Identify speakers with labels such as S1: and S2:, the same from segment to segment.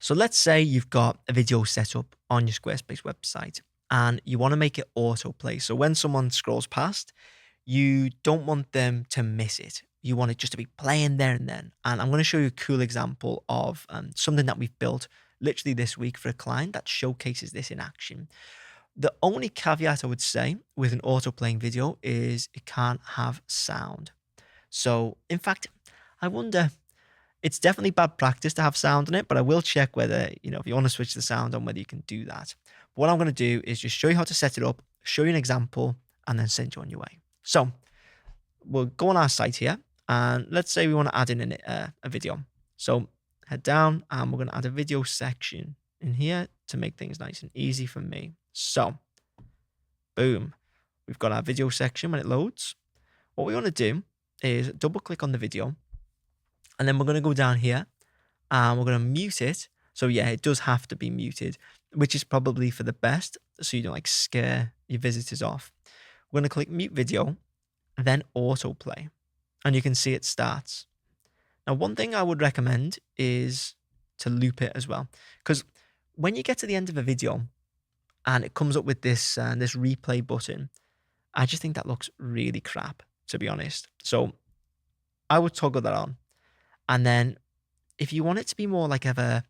S1: So let's say you've got a video set up on your Squarespace website and you want to make it autoplay. So when someone scrolls past, you don't want them to miss it. You want it just to be playing there and then. And I'm going to show you a cool example of something that we've built literally this week for a client that showcases this in action. The only caveat I would say with an auto-playing video is it can't have sound. So in fact, I wonder, it's definitely bad practice to have sound on it, but I will check whether, if you want to switch the sound on, whether you can do that. But what I'm going to do is just show you how to set it up, show you an example, and then send you on your way. So we'll go on our site here, and let's say we want to add in a video. So head down, and we're going to add a video section in here to make things nice and easy for me. So, boom, we've got our video section when it loads. What we want to do is double click on the video, and then we're going to go down here and we're going to mute it. So yeah, it does have to be muted, which is probably for the best, so you don't scare your visitors off. We're going to click mute video, then autoplay, and you can see it starts. Now, one thing I would recommend is to loop it as well, because when you get to the end of a video and it comes up with this this replay button, I just think that looks really crap, to be honest. So I would toggle that on. And then if you want it to be more like of a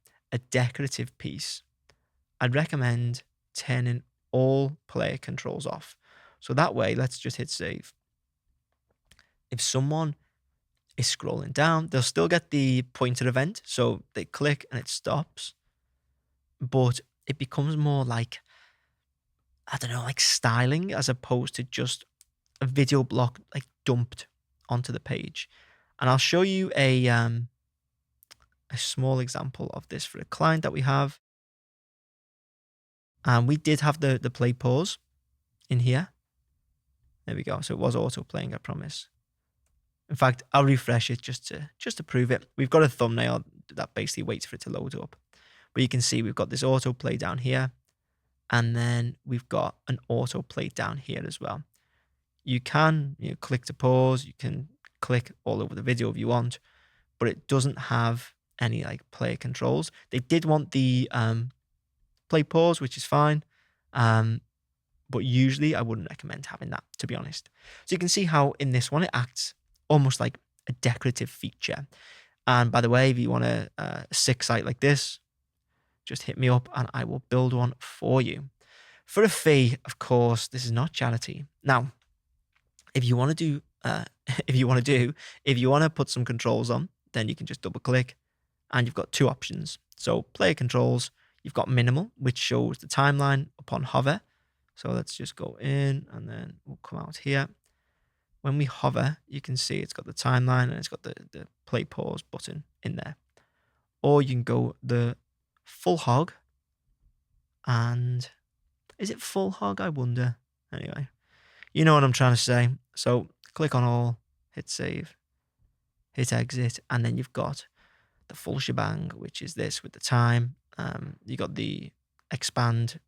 S1: decorative piece, I'd recommend turning all player controls off. So that way, let's just hit save. If someone is scrolling down, they'll still get the pointer event. So they click and it stops, but it becomes more like, I don't know, like styling as opposed to just a video block like dumped onto the page. And I'll show you a small example of this for a client that we have. And we did have the play pause in here. There we go. So it was auto playing, I promise. In fact, I'll refresh it just to prove it. We've got a thumbnail that basically waits for it to load up. But you can see we've got this autoplay down here. And then we've got an autoplay down here as well. You can click to pause. You can click all over the video if you want, but it doesn't have any player controls. They did want the play pause, which is fine. But usually I wouldn't recommend having that, to be honest. So you can see how in this one, it acts almost like a decorative feature. And by the way, if you want a sick site like this, just hit me up and I will build one for you. For a fee, of course, this is not charity. Now, if you want to put some controls on, then you can just double click and you've got two options. So player controls, you've got minimal, which shows the timeline upon hover. So let's just go in and then we'll come out here. When we hover, you can see it's got the timeline and it's got the play pause button in there. Or you can go the full hog. And is it full hog? I wonder. Anyway, you know what I'm trying to say. So click on all, hit save, hit exit, and then you've got the full shebang, which is this with the time. You got the expand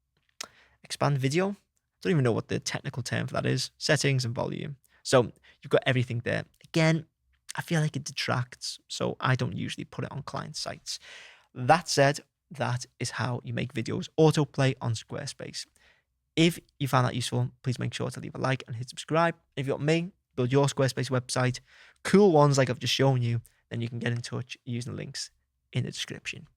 S1: video. I don't even know what the technical term for that is. Settings and volume. So you've got everything there. Again, I feel like it detracts, so I don't usually put it on client sites. That said, that is how you make videos autoplay on Squarespace. If you found that useful, please make sure to leave a like and hit subscribe. If you want me, build your Squarespace website, cool ones like I've just shown you, then you can get in touch using the links in the description.